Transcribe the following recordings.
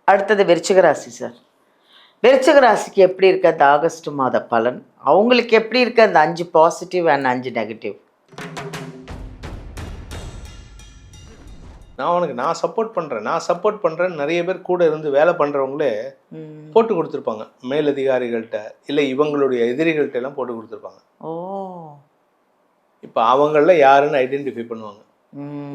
அடுத்தது விருச்சிக ராசி சார். விருச்சிக ராசிக்கு எப்படி இருக்கு அந்த ஆகஸ்ட் மாத பலன்? அவங்களுக்கு எப்படி இருக்கு அந்த 5 பாசிட்டிவ் அண்ட் 5 நெகட்டிவ்? நான் சப்போர்ட் பண்ணுறேன்னு நிறைய பேர் கூட இருந்து வேலை பண்ணுறவங்களே போட்டு கொடுத்துருப்பாங்க. மேலதிகாரிகள்கிட்ட இல்லை இவங்களுடைய எதிரிகள்கிட்ட எல்லாம் போட்டு கொடுத்துருப்பாங்க. ஓ, இப்போ அவங்கள யாருன்னு ஐடென்டிஃபை பண்ணுவாங்க.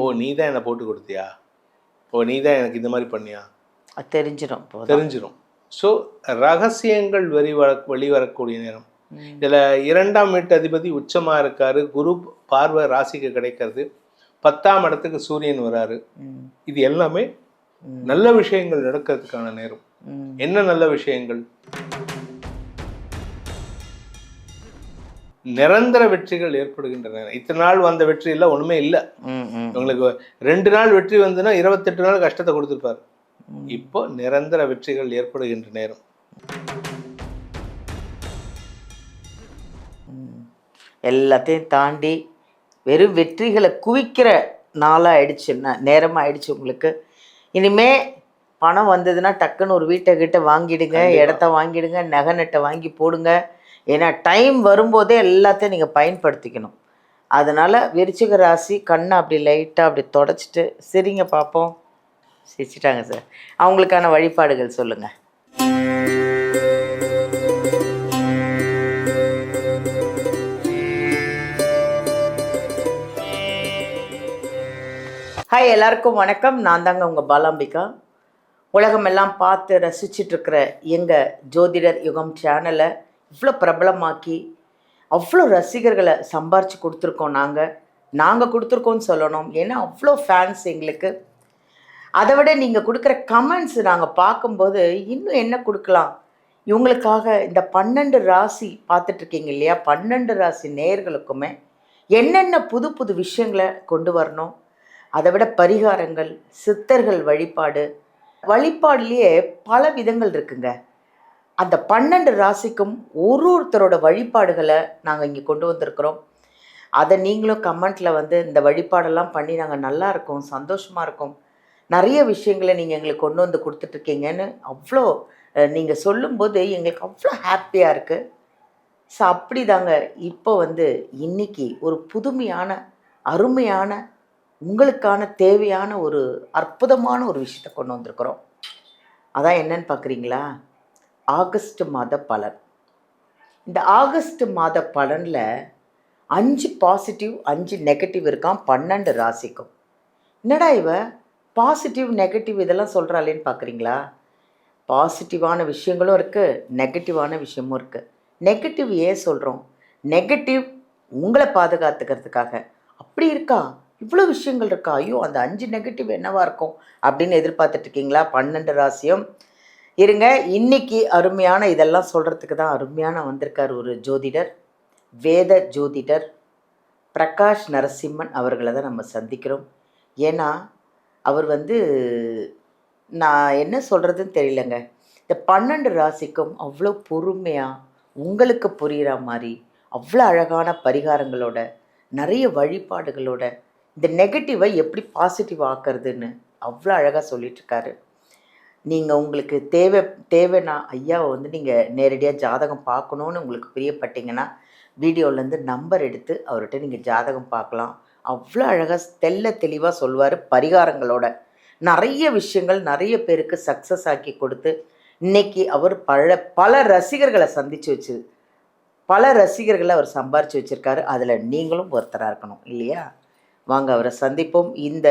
ஓ, நீ தான் என்னை போட்டு கொடுத்தியா, ஓ நீ தான் எனக்கு இந்த மாதிரி பண்ணியா, தெரிஞ்சிடும். ஸோ ரகசியங்கள் வெளிவரக்கூடிய நேரம். இதில் 2ஆம் வீட்டு அதிபதி உச்சமாக இருக்காரு, குரு பார்வை ராசிக்கு கிடைக்கிறது, 10ஆம் இடத்துக்கு சூரியன் வராரு. இது எல்லாமே நல்ல விஷயங்கள் நடக்கிறதுக்கான நேரம். என்ன நல்ல விஷயங்கள்? நிரந்தர வெற்றிகள் ஏற்படுகின்றன. இத்தனை நாள் வந்த வெற்றி இல்லை, ஒண்ணுமே இல்லை. உங்களுக்கு 2 நாள் வெற்றி வந்துன்னா 28 நாள் கஷ்டத்தை கொடுத்துருப்பாரு. இப்போ நிரந்தர வெற்றிகள் ஏற்படுகின்ற நேரம். எல்லாத்தையும் தாண்டி வெறும் வெற்றிகளை குவிக்கிற நாளாக ஆயிடுச்சு, நேரமாக ஆயிடுச்சு உங்களுக்கு. இனிமே பணம் வந்ததுன்னா டக்குன்னு ஒரு வீட்டை வாங்கிடுங்க, இடத்த வாங்கிடுங்க, நகை நட்டை வாங்கி போடுங்க. ஏன்னா டைம் வரும்போதே எல்லாத்தையும் நீங்கள் பயன்படுத்திக்கணும். அதனால் விருச்சிக ராசி கண்ணை அப்படி லைட்டாக அப்படி தொடச்சிட்டு சரிங்க பார்ப்போம். சிரிச்சிட்டாங்க சார். அவங்களுக்கான வழிபாடுகள் சொல்லுங்கள். ஹாய், எல்லாருக்கும் வணக்கம். நான் தாங்க உங்கள் பாலாம்பிகா. உலகமெல்லாம் பார்த்து ரசிச்சிட்ருக்கிற எங்கள் ஜோதிடர் யுகம் சேனலை இவ்வளோ பிரபலமாக்கி அவ்வளோ ரசிகர்களை சம்பாரித்து கொடுத்துருக்கோம். நாங்கள் கொடுத்துருக்கோன்னு சொல்லணும். ஏன்னா அவ்வளோ ஃபேன்ஸ் எங்களுக்கு. அதை விட நீங்கள் கொடுக்குற கமெண்ட்ஸ் நாங்கள் பார்க்கும்போது இன்னும் என்ன கொடுக்கலாம் இவங்களுக்காக. இந்த 12 ராசி பார்த்துட்ருக்கீங்க இல்லையா, 12 ராசி நேயர்களுக்குமே என்னென்ன புது புது விஷயங்களை கொண்டு வரணும், அதை விட பரிகாரங்கள், சித்தர்கள் வழிபாடுலேயே பல விதங்கள் இருக்குங்க. அந்த 12 ராசிக்கும் ஒருத்தரோட வழிபாடுகளை நாங்கள் இங்கே கொண்டு வந்திருக்கிறோம். அதை நீங்களும் கமெண்ட்டில் இந்த வழிபாடெல்லாம் பண்ணி நாங்கள் நல்லா இருக்கோம், சந்தோஷமாக இருக்கோம், நிறைய விஷயங்களை நீங்கள் எங்களுக்கு கொண்டு வந்து கொடுத்துட்ருக்கீங்கன்னு அவ்வளோ நீங்கள் சொல்லும்போது எங்களுக்கு அவ்வளோ ஹாப்பியாக இருக்குது. ஸோ அப்படி தாங்க இப்போ இன்றைக்கி ஒரு புதுமையான அருமையான உங்களுக்கான தேவையான ஒரு அற்புதமான ஒரு விஷயத்தை கொண்டு வந்திருக்கிறோம். அதான் என்னன்னு பார்க்குறீங்களா? ஆகஸ்ட் மாத பலன். இந்த ஆகஸ்ட் மாத பலனில் 5 பாசிட்டிவ் 5 நெகட்டிவ் இருக்கான் 12 ராசிக்கும். என்னடா இவ பாசிட்டிவ் நெகட்டிவ் இதெல்லாம் சொல்கிறாளேன்னு பார்க்குறீங்களா? பாசிட்டிவான விஷயங்களும் இருக்குது, நெகட்டிவான விஷயமும் இருக்குது. நெகட்டிவ் ஏன் சொல்கிறோம்? நெகட்டிவ் உங்களை பாதுகாத்துக்கிறதுக்காக. அப்படி இருக்கா, இவ்வளோ விஷயங்கள் இருக்கா, ஐயோ அந்த 5 நெகட்டிவ் என்னவாக இருக்கும் அப்படின்னு எதிர்பார்த்துட்ருக்கீங்களா? 12 ராசியும் இருங்க. இன்றைக்கி அருமையான இதெல்லாம் சொல்கிறதுக்கு தான் அருமையான வந்திருக்கார் ஒரு ஜோதிடர், வேத ஜோதிடர் பிரகாஷ் நரசிம்மன் அவர்களை தான் நம்ம சந்திக்கிறோம். ஏன்னா அவர் நான் என்ன சொல்கிறதுன்னு தெரியலங்க. இந்த 12 ராசிக்கும் அவ்வளோ பொறுமையாக உங்களுக்கு புரிகிற மாதிரி அவ்வளோ அழகான பரிகாரங்களோட நிறைய வழிபாடுகளோட இந்த நெகட்டிவை எப்படி பாசிட்டிவ் ஆக்கிறதுன்னு அவ்வளோ அழகாக சொல்லிகிட்ருக்காரு. நீங்கள் உங்களுக்கு தேவைன்னா ஐயாவை நீங்கள் நேரடியாக ஜாதகம் பார்க்கணுன்னு உங்களுக்கு பிரியப்பட்டீங்கன்னா வீடியோலேருந்து நம்பர் எடுத்து அவர்கிட்ட நீங்கள் ஜாதகம் பார்க்கலாம். அவ்வளோ அழகாக தெளிவாக சொல்லுவார். பரிகாரங்களோட நிறைய விஷயங்கள் நிறைய பேருக்கு சக்ஸஸ் ஆக்கி கொடுத்து இன்றைக்கி அவர் பல ரசிகர்களை பல ரசிகர்களை அவர் சம்பாரித்து வச்சுருக்காரு. அதில் நீங்களும் ஒருத்தராக இருக்கணும் இல்லையா? வாங்க அவரை சந்திப்போம். இந்த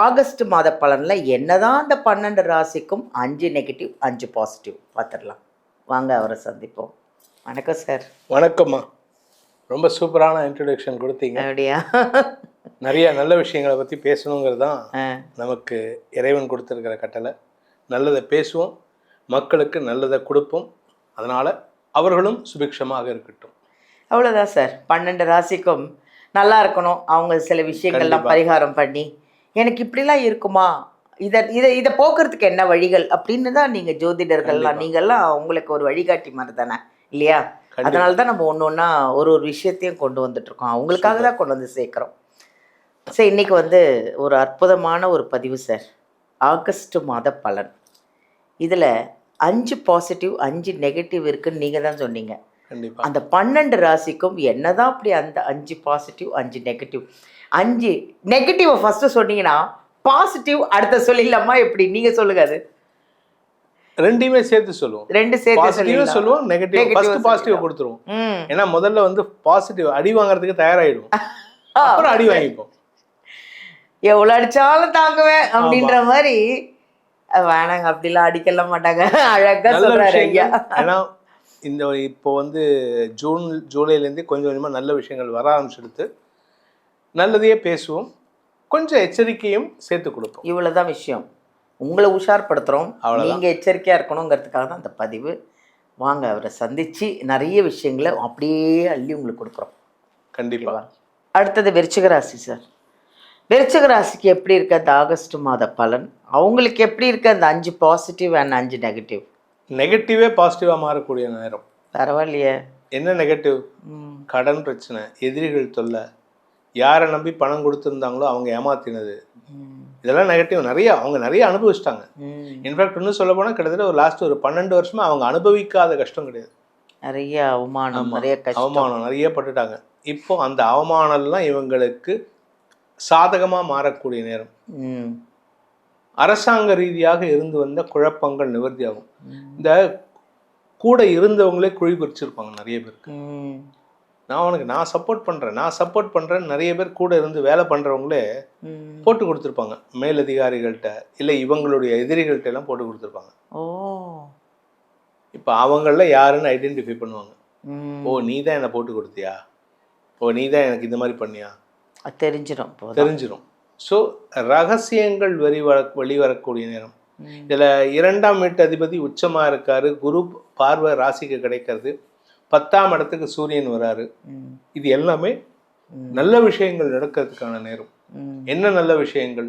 ஆகஸ்ட் மாத பலனில் என்னதான் அந்த 12 ராசிக்கும் 5 நெகட்டிவ் 5 பாசிட்டிவ் பார்த்துடலாம். வாங்க அவரை சந்திப்போம். வணக்கம் சார். வணக்கம்மா. ரொம்ப சூப்பரான இன்ட்ரடக்ஷன் கொடுத்தீங்க. அப்படியா? நிறைய நல்ல விஷயங்களை பற்றி பேசணுங்கிறது தான் நமக்கு இறைவன் கொடுத்துருக்கிற கட்டளை. நல்லதை பேசுவோம், மக்களுக்கு நல்லதை கொடுப்போம், அதனால் அவர்களும் சுபிக்ஷமாக இருக்கட்டும். அவ்வளோதான் சார். 12 ராசிக்கும் நல்லா இருக்கணும். அவங்க சில விஷயங்கள்லாம் பரிகாரம் பண்ணி எனக்கு இப்படிலாம் இருக்குமா, இதை போக்குறதுக்கு என்ன வழிகள் அப்படின்னு தான் நீங்கள் ஜோதிடர்கள்லாம் நீங்கள்லாம் உங்களுக்கு ஒரு வழிகாட்டி மாதிரி தானே இல்லையா? அதனால தான் நம்ம ஒன்று ஒரு விஷயத்தையும் கொண்டு வந்துட்ருக்கோம். அவங்களுக்காக தான் கொண்டு வந்து சேர்க்குறோம். சார் இன்றைக்கி ஒரு அற்புதமான ஒரு பதிவு சார். ஆகஸ்ட் மாத பலன். இதில் 5 பாசிட்டிவ் 5 நெகட்டிவ் இருக்குன்னு நீங்கள் தான் சொன்னீங்க. கண்டிப்பா அந்த 12 ராசிக்கும் என்னதான் அப்படி அந்த 5 பாசிட்டிவ் 5 நெகட்டிவ் 5 நெகட்டிவை ஃபஸ்ட்டு சொன்னீங்கன்னா பாசிட்டிவ் அடுத்த சொல்லிடலாமா? எப்படி நீங்கள் சொல்லுங்க. அது ரெண்டையுமே சேர்த்து சொல்லுவோம். 2 சேர்த்து பாசிட்டிவ் சொல்லுவோம், நெகட்டிவ் ஃபர்ஸ்ட் பாசிட்டிவ் கொடுத்துருவோம். ஏன்னா முதல்ல வந்து பாசிட்டிவ் அடி வாங்குறதுக்கு தயாராயிடும், அப்புறம் அடி வாங்கிப்போம். எவ்வளோ அடிச்சாலும் தாங்குவேன் அப்படின்ற மாதிரி. வேணாங்க, அப்படிலாம் அடிக்கலாம் மாட்டாங்க. அழகா சொல்றாரு ஐயா. ஏன்னா இந்த இப்போ வந்து ஜூலைலேருந்து கொஞ்சம் கொஞ்சமாக நல்ல விஷயங்கள் வர ஆரம்பிச்செடுத்து நல்லதையே பேசுவோம், கொஞ்சம் எச்சரிக்கையும் சேர்த்து கொடுப்போம். இவ்வளோதான் விஷயம். உங்களை உஷார்படுத்துகிறோம், நீங்கள் எச்சரிக்கையாக இருக்கணுங்கிறதுக்காக தான் அந்த பதிவு. வாங்க, அவரை சந்தித்து நிறைய விஷயங்களை அப்படியே அள்ளி உங்களுக்கு கொடுக்குறோம். கண்டிப்பாக. அடுத்தது விருச்சிக ராசி சார். விருச்சிக ராசிக்கு எப்படி இருக்க அந்த ஆகஸ்ட் மாத பலன்? அவங்களுக்கு எப்படி இருக்க அந்த 5 பாசிட்டிவ் அண்ட் 5 நெகட்டிவ்? நெகட்டிவே பாசிட்டிவாக மாறக்கூடிய நேரம். பரவாயில்லையே. என்ன நெகட்டிவ்? கடன் பிரச்சனை, எதிரிகள் தொல்லை, யாரை நம்பி பணம் கொடுத்துருந்தாங்களோ அவங்க ஏமாத்தினது, இதெல்லாம் நெகட்டிவ். அவங்க நிறைய அனுபவிச்சிட்டாங்க. இன்ஃபேக்ட் இன்னும் சொல்ல போனால் கிட்டத்தட்ட ஒரு லாஸ்ட் ஒரு 12 வருஷமா அவங்க அனுபவிக்காத கஷ்டம் கிடையாது. நிறைய அவமானம், நிறைய அவமானம் நிறைய பட்டுட்டாங்க. இப்போ அந்த அவமானம்லாம் இவங்களுக்கு சாதகமாக மாறக்கூடிய நேரம். அரசாங்க ரீதியாக இருந்து வந்த குழப்பங்கள் நிவர்த்தி ஆகும். இந்த கூட இருந்தவங்களே குழி பறிச்சிருப்பாங்க நிறைய பேருக்கு. நான் சப்போர்ட் பண்ணுறேன் நிறைய பேர் கூட இருந்து வேலை பண்ணுறவங்களே போட்டு கொடுத்துருப்பாங்க. மேலதிகாரிகள்கிட்ட இல்லை இவங்களுடைய எதிரிகள்கிட்ட எல்லாம் போட்டு கொடுத்துருப்பாங்க. இப்போ அவங்கள யாருன்னு ஐடென்டிஃபை பண்ணுவாங்க. ஓ நீ தான் என்னை போட்டு கொடுத்தியா, ஓ நீ தான் எனக்கு இந்த மாதிரி பண்ணியா, தெரிஞ்சிடும். ஸோ ரகசியங்கள் வெளிவரக்கூடிய நேரம். இதில் 2ஆம் வீட்டு அதிபதி உச்சமாக இருக்காரு, குரு பார்வை ராசிக்கு கிடைக்கிறது, 10ஆம் இடத்துக்கு சூரியன் வராரு. இது எல்லாமே நல்ல விஷயங்கள் நடக்கிறதுக்கான நேரம். என்ன நல்ல விஷயங்கள்?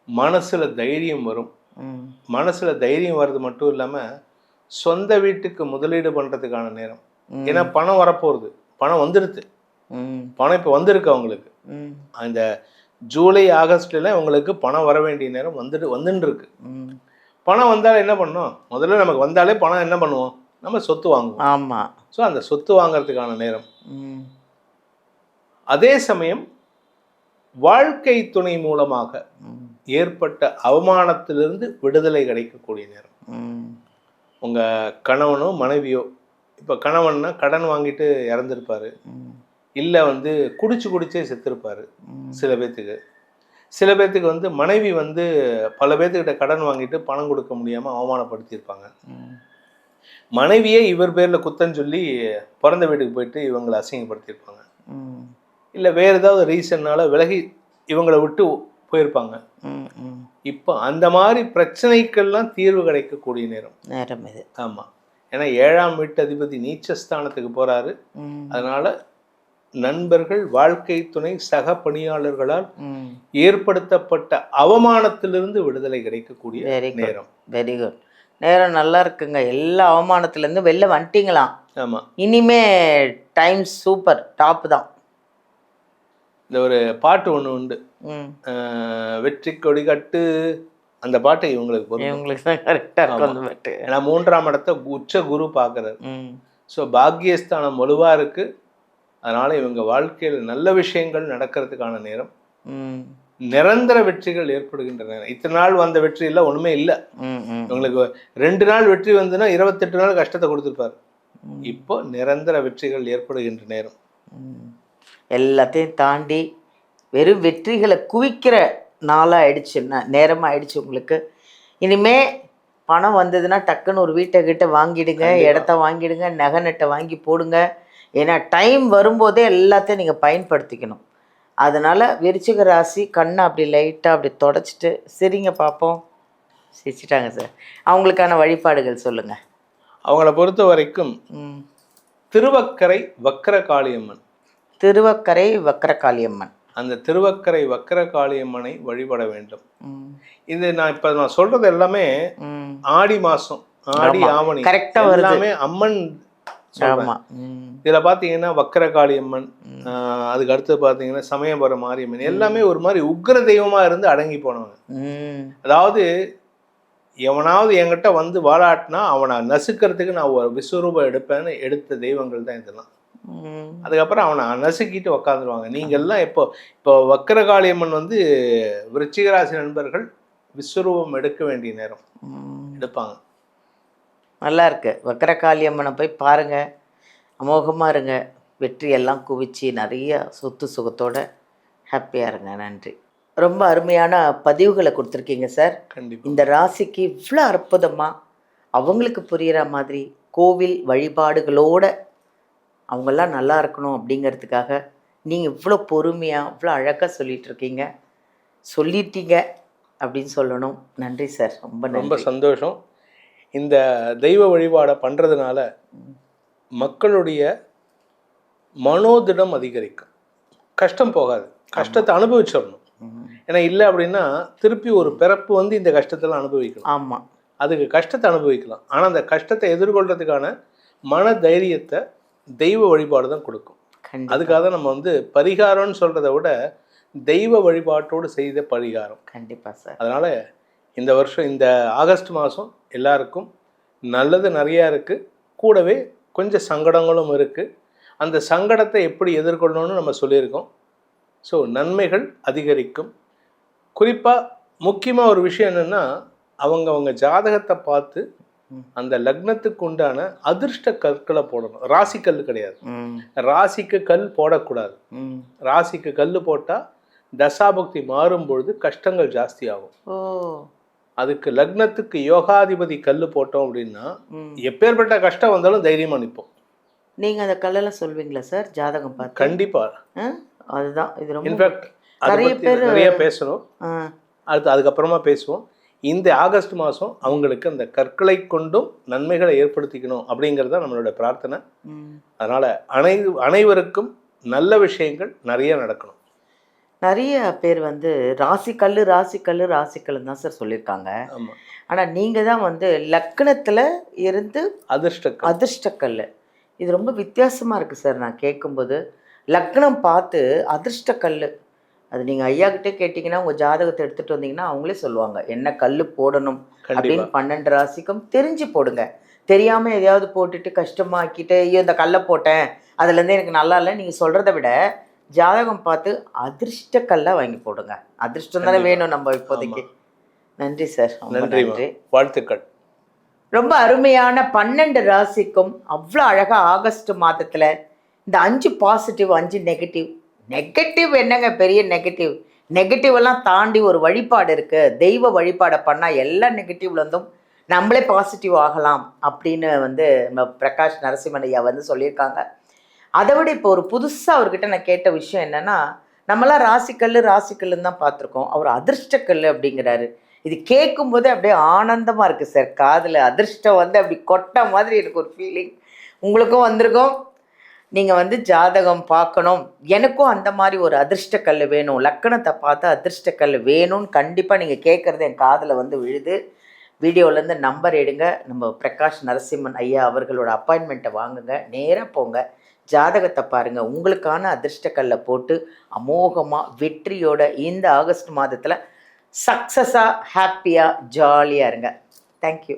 மனசுல தைரியம் வரும். மனசுல தைரியம் வர்றது மட்டும் இல்லாமல் சொந்த வீட்டுக்கு முதலீடு பண்ணுறதுக்கான நேரம். ஏன்னா பணம் வரப்போகுது, பணம் வந்துடுது, பணம் இப்போ வந்திருக்கு அவங்களுக்கு. அந்த ஜூலை ஆகஸ்ட்லாம் உங்களுக்கு பணம் வர வேண்டிய நேரம் வந்துட்டு இருக்கு. பணம் வந்தாலும் என்ன பண்ணோம்? முதல்ல நமக்கு வந்தாலே பணம் என்ன பண்ணுவோம்? நம்ம சொத்து வாங்குவோம். ஆமாம். ஸோ அந்த சொத்து வாங்கிறதுக்கான நேரம். அதே சமயம் வாழ்க்கை துணை மூலமாக ஏற்பட்ட அவமானத்திலிருந்து விடுதலை கிடைக்கக்கூடிய நேரம். உங்கள் கணவனோ மனைவியோ, இப்போ கணவன்னா கடன் வாங்கிட்டு இறந்துருப்பாரு, இல்லை வந்து குடிச்சே செத்துருப்பாரு. சில பேர்த்துக்கு வந்து மனைவி வந்து பல பேர்த்துக்கிட்ட கடன் வாங்கிட்டு பணம் கொடுக்க முடியாமல் அவமானப்படுத்தியிருப்பாங்க. மனைவியே இவர் பேரில் குத்தம் சொல்லி பிறந்த வீட்டுக்கு போயிட்டு இவங்களை அசிங்கப்படுத்தியிருப்பாங்க. இல்லை வேறு ஏதாவது ரீசன்னால விலகி இவங்களை விட்டு போயிருப்பாங்க. இப்போ அந்த மாதிரி பிரச்சனைக்கெல்லாம் தீர்வு கிடைக்கக்கூடிய நேரம் இது. ஆமாம். ஏன்னா 7ஆம் வீட்டு அதிபதி நீச்சஸ்தானத்துக்கு போகிறாரு. அதனால நண்பர்கள், வாழ்க்கை துணை, சக பணியாளர்களால் ஏற்படுத்தப்பட்ட அவமானத்திலிருந்து விடுதலை கிடைக்கக்கூடிய நேரம். Very good. நேரம் நல்லா இருக்குங்க. எல்லா அவமானத்திலேருந்து வெளில வந்துட்டீங்களாம். ஆமாம். இனிமே டைம் சூப்பர், டாப் தான். இந்த ஒரு பாட்டு ஒன்று உண்டு, வெற்றி கொடி கட்டு, அந்த பாட்டு இவங்களுக்கு தான் கரெக்டாக இருக்கும் அந்த பாட்டு. ஏன்னா 3ஆம் இடத்தை உச்ச குரு பார்க்குறாரு. ஸோ பாக்கியஸ்தானம் வலுவாக இருக்கு. அதனால இவங்க வாழ்க்கையில் நல்ல விஷயங்கள் நடக்கிறதுக்கான நேரம். நிரந்தர வெற்றிகள் ஏற்படுகின்ற நேரம். இத்தனை நாள் வந்த வெற்றி இல்லை, ஒண்ணுமே இல்லை. இவங்களுக்கு 2 நாள் வெற்றி வந்துன்னா 28 நாள் கஷ்டத்தை கொடுத்துருப்பாரு. இப்போ நிரந்தர வெற்றிகள் ஏற்படுகின்ற நேரம். எல்லாத்தையும் தாண்டி வெறும் வெற்றிகளை குவிக்கிற நாளாக ஆயிடுச்சு, நேரமாக ஆயிடுச்சு உங்களுக்கு. இனிமே பணம் வந்ததுன்னா டக்குன்னு ஒரு வீட்டை வாங்கிடுங்க, இடத்த வாங்கிடுங்க, நகை நட்டை வாங்கி போடுங்க. ஏன்னா டைம் வரும்போதே எல்லாத்தையும் நீங்கள் பயன்படுத்திக்கணும். அதனால் விருச்சிக ராசி கண்ணை அப்படி லைட்டாக அப்படி தொடச்சிட்டு சரிங்க பார்ப்போம். சிரிச்சிட்டாங்க சார். அவங்களுக்கான வழிபாடுகள் சொல்லுங்கள். அவங்கள பொறுத்த வரைக்கும் திருவக்கரை வக்கரகாளியம்மன். திருவக்கரை வக்கரகாளியம்மன். அந்த திருவக்கரை வக்கரகாளியம்மனை வழிபட வேண்டும். இது நான் சொல்றது எல்லாமே ஆடி மாதம், ஆடி ஆவணி கரெக்டாக எல்லாமே அம்மன். இதுல பாத்தீங்கன்னா வக்கரகாளி அம்மன், அதுக்கு அடுத்து பாத்தீங்கன்னா சமயபுரம் மாரியம்மன், எல்லாமே ஒரு மாதிரி உக்ர தெய்வமா இருந்து அடங்கி போனவங்க. அதாவது எவனாவது என்கிட்ட வந்து வாலாட்டினா அவனை நசுக்கிறதுக்கு நான் ஒரு விஸ்வரூபம் எடுப்பேன்னு எடுத்த தெய்வங்கள் தான் இதெல்லாம். அதுக்கப்புறம் அவனை நசுக்கிட்டு உக்காந்துருவாங்க. நீங்கள்லாம் இப்போ வக்கரகாளியம்மன் வந்து விருச்சிகராசி நண்பர்கள் விஸ்வரூபம் எடுக்க வேண்டிய நேரம் எடுப்பாங்க. நல்லா இருக்கு. வக்கரகாளியம்மனை போய் பாருங்க, அமோகமாக இருங்க, வெற்றியெல்லாம் குவிச்சு நிறைய சொத்து சுகத்தோட ஹாப்பியாக இருங்க. நன்றி. ரொம்ப அருமையான பதிவுகளை கொடுத்துருக்கீங்க சார். கண்டிப்பாக இந்த ராசிக்கு இவ்வளோ அற்புதமாக அவங்களுக்கு புரிகிற மாதிரி கோவில் வழிபாடுகளோட அவங்கெல்லாம் நல்லா இருக்கணும் அப்படிங்கிறதுக்காக நீங்கள் இவ்வளோ பொறுமையாக இவ்வளோ அழகாக சொல்லிகிட்ருக்கீங்க, சொல்லிட்டீங்க அப்படின்னு சொல்லணும். நன்றி சார். ரொம்ப சந்தோஷம். இந்த தெய்வ வழிபாடை பண்ணுறதுனால மக்களுடைய மனோதிடம் அதிகரிக்கும், கஷ்டம் போகாது, கஷ்டத்தை அனுபவிச்சிடணும். ஏன்னா இல்லை அப்படின்னா திருப்பி ஒரு பிறப்பு வந்து இந்த கஷ்டத்தெல்லாம் அனுபவிக்கலாம். ஆமாம், அதுக்கு கஷ்டத்தை அனுபவிக்கலாம். ஆனால் அந்த கஷ்டத்தை எதிர்கொள்றதுக்கான மன தைரியத்தை தெய்வ வழிபாடு தான் கொடுக்கும். அதுக்காக தான் நம்ம வந்து பரிகாரம்னு சொல்கிறத விட தெய்வ வழிபாட்டோடு செய்த பரிகாரம். கண்டிப்பாக சார். அதனால் இந்த வருஷம் இந்த ஆகஸ்ட் மாதம் எல்லாருக்கும் நல்லது நிறையா இருக்குது, கூடவே கொஞ்சம் சங்கடங்களும் இருக்குது. அந்த சங்கடத்தை எப்படி எதிர்கொள்ளணும்னு நம்ம சொல்லியிருக்கோம். ஸோ நன்மைகள் அதிகரிக்கும். குறிப்பாக முக்கியமாக ஒரு விஷயம் என்னென்னா, அவங்க ஜாதகத்தை பார்த்து அந்த லக்னத்துக்கு உண்டான அதிர்ஷ்ட கற்களை போடணும். ராசி கல் கிடையாது, ராசிக்கு கல் போடக்கூடாது. ராசிக்கு கல் போட்டால் தசாபக்தி மாறும்பொழுது கஷ்டங்கள் ஜாஸ்தி ஆகும். அதுக்கு லக்னத்துக்கு யோகாதிபதி கல் போட்டோம் அப்படின்னா எப்பேற்பட்ட கஷ்டம் வந்தாலும் தைரியமாக நிற்போம். நீங்கள் அந்த கல்லெல்லாம் சொல்வீங்களா சார் ஜாதகம் பார்த்து? கண்டிப்பாக. அதுதான் இது ரொம்ப இன்ஃபேக்ட் நிறைய பேசணும். அதுக்கப்புறமா பேசுவோம். இந்த ஆகஸ்ட் மாதம் அவங்களுக்கு அந்த கற்களை கொண்டும் நன்மைகளை ஏற்படுத்திக்கணும் அப்படிங்கிறது தான் நம்மளோட பிரார்த்தனை. அதனால் அனைவருக்கும் நல்ல விஷயங்கள் நிறைய நடக்கணும். நிறைய பேர் வந்து ராசிக்கல் தான் சார் சொல்லியிருக்காங்க. ஆனால் நீங்கள் தான் வந்து லக்னத்தில் இருந்து அதிர்ஷ்டக்கல். இது ரொம்ப வித்தியாசமாக இருக்குது சார். நான் கேட்கும்போது லக்னம் பார்த்து அதிர்ஷ்டக்கல், அது நீங்கள் ஐயாக்கிட்டே கேட்டிங்கன்னா உங்கள் ஜாதகத்தை எடுத்துகிட்டு வந்தீங்கன்னா அவங்களே சொல்லுவாங்க என்ன கல் போடணும் அப்படின்னு. 12 ராசிக்கும் தெரிஞ்சு போடுங்க. தெரியாமல் எதையாவது போட்டுட்டு கஷ்டமாக்கிட்டு ஐயோ இந்த கல்லை போட்டேன் அதுலேருந்து எனக்கு நல்லா இல்லை நீங்கள் சொல்கிறத விட ஜாதகம் பார்த்து அதிர்ஷ்டக்கல்லை வாங்கி போடுங்க. அதிர்ஷ்டம் தானே வேணும் நம்ம இப்போதைக்கு. நன்றி சார். நன்றி, வாழ்த்துக்கள். ரொம்ப அருமையான 12 ராசிக்கும் அவ்வளோ அழகாக ஆகஸ்ட் மாதத்தில் இந்த 5 பாசிட்டிவ் 5 நெகட்டிவ் என்னங்க பெரிய நெகட்டிவ் எல்லாம் தாண்டி ஒரு வழிபாடு இருக்குது. தெய்வ வழிபாடை பண்ணால் எல்லா நெகட்டிவ்லேருந்தும் நம்மளே பாசிட்டிவ் ஆகலாம் அப்படின்னு வந்து நம்ம பிரகாஷ் நரசிம்மன் ஐயா வந்து சொல்லியிருக்காங்க. அதை விட இப்போ ஒரு புதுசாக அவர்கிட்ட நான் கேட்ட விஷயம் என்னென்னா, நம்மளாம் ராசிக்கல்லுன்னு தான் பார்த்துருக்கோம், அவர் அதிர்ஷ்டக்கல் அப்படிங்கிறாரு. இது கேட்கும்போதே அப்படியே ஆனந்தமாக இருக்குது சார். காதில் அதிர்ஷ்டம் வந்து அப்படி கொட்ட மாதிரி எனக்கு ஒரு ஃபீலிங். உங்களுக்கும் வந்திருக்கோம். நீங்கள் வந்து ஜாதகம் பார்க்கணும், எனக்கும் அந்த மாதிரி ஒரு அதிர்ஷ்டக்கல் வேணும், லக்கணத்தை பார்த்து அதிர்ஷ்டக்கல் வேணும்னு கண்டிப்பாக நீங்கள் கேட்குறது என் காதில் வந்து விழுது. வீடியோலேருந்து நம்பர் எடுங்க, நம்ம பிரகாஷ் நரசிம்மன் ஐயா அவர்களோட அப்பாயின்மெண்ட்டை வாங்குங்க, நேராக போங்க, ஜாதகத்தை பாருங்கள், உங்களுக்கான அதிர்ஷ்டக்கல்லை போட்டு அமோகமாக வெற்றியோட இந்த ஆகஸ்ட் மாதத்தில் சக்ஸஸாக ஹாப்பியாக ஜாலியாக இருங்க. தேங்க்யூ.